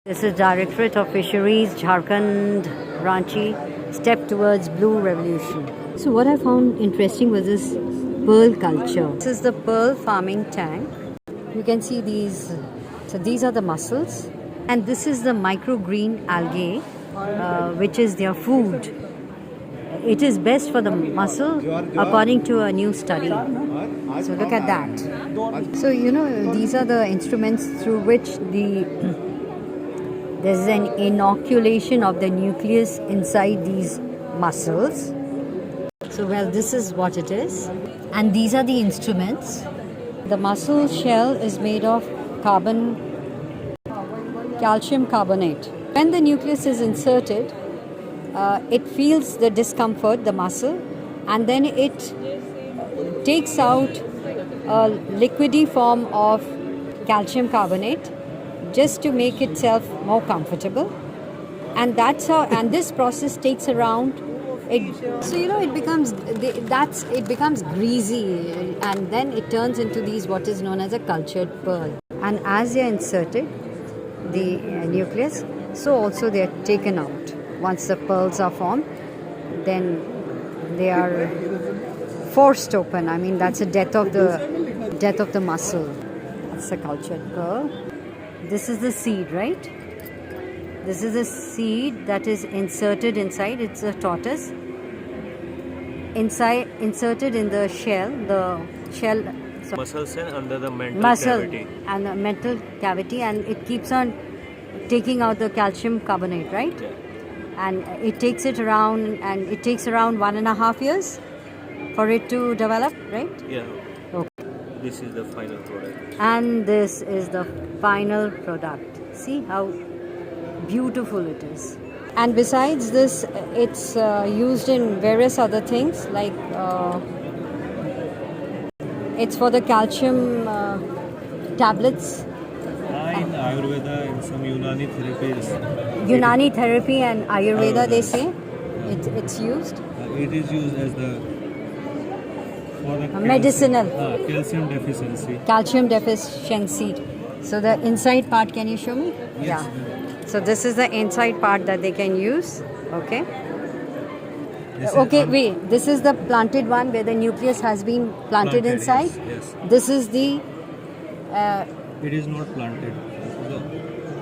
This is Directorate of Fisheries, Jharkhand, Ranchi, step towards blue revolution. So what I found interesting was this pearl culture. This is the pearl farming tank. You can see these. So these are the mussels, and this is the microgreen algae, which is their food. It is best for the mussel, according to a new study. So look at that. So these are the instruments through which there's an inoculation of the nucleus inside these mussels. So this is what it is. And these are the instruments. The mussel shell is made of calcium carbonate. When the nucleus is inserted, it feels the discomfort, the mussel, and then it takes out a liquidy form of calcium carbonate just to make itself more comfortable, and that's how. And this process takes around. It becomes greasy, and then it turns into what is known as a cultured pearl. And as they are inserted, the nucleus, so also they are taken out. Once the pearls are formed, then they are forced open. I mean, that's the death of the mussel. That's the cultured pearl. This is the seed, right? This is a seed that is inserted inside. It's a tortoise. Inserted in the shell. Muscle cell under the mental cavity. And the mental cavity, and it keeps on taking out the calcium carbonate, right? Yeah. And it takes around 1.5 years for it to develop, right? Yeah. Okay. This is the final product. And this is the final product. See how beautiful it is. And besides this, it's used in various other things, like it's for the calcium tablets. In Ayurveda and some Unani therapies. Unani therapy and Ayurveda, they say it's used. It is used as for the medicinal calcium deficiency. Calcium deficiency. So the inside part, can you show me? Yes. Yeah. So this is the inside part that they can use. Okay. Wait. This is the planted one where the nucleus has been planted inside. Yes. This is the. It is not planted.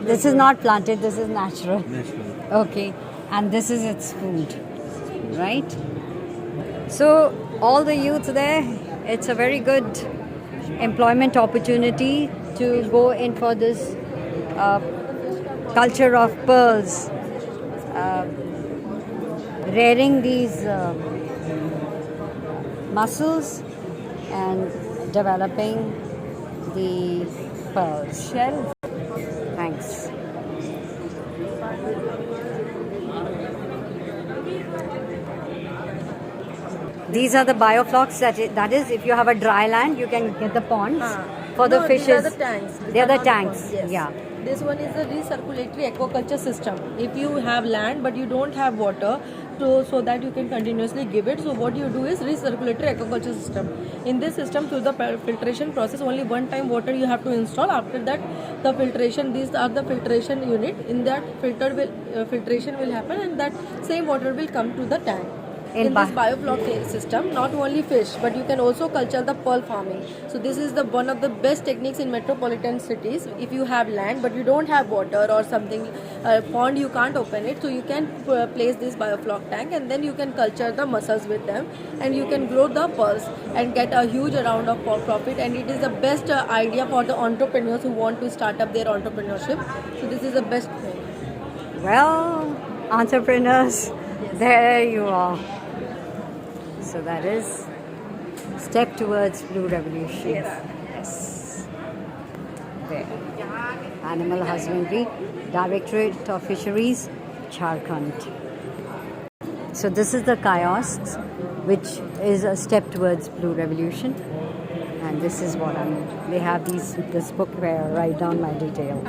This is not planted. This is natural. Natural. Okay. And this is its food, right? So all the youths there, it's a very good employment opportunity to go in for this culture of pearls, rearing these mussels and developing the pearls. Shell. Thanks. These are the bioflocks. That is, if you have a dry land, you can get the ponds for the fishes. These are the tanks. They are the tanks. Yes. Yeah. This one is a recirculatory aquaculture system. If you have land but you don't have water, so that you can continuously give it. So what you do is recirculatory aquaculture system. In this system, through the filtration process, only one time water you have to install. After that, the filtration. These are the filtration unit. In that filtration will happen, and that same water will come to the tank. In this biofloc system, not only fish, but you can also culture the pearl farming. So this is one of the best techniques in metropolitan cities. If you have land but you don't have water or something, pond, you can't open it, so you can place this biofloc tank, and then you can culture the mussels with them, and you can grow the pearls and get a huge amount of profit. And it is the best idea for the entrepreneurs who want to start up their entrepreneurship. So this is the best thing. Well, entrepreneurs, yes. There you are. So that is step towards blue revolution. Yes. There. Animal Husbandry, Directorate of Fisheries, Jharkhand. So this is the kiosk, which is a step towards blue revolution. And this is what they have this book where I write down my details.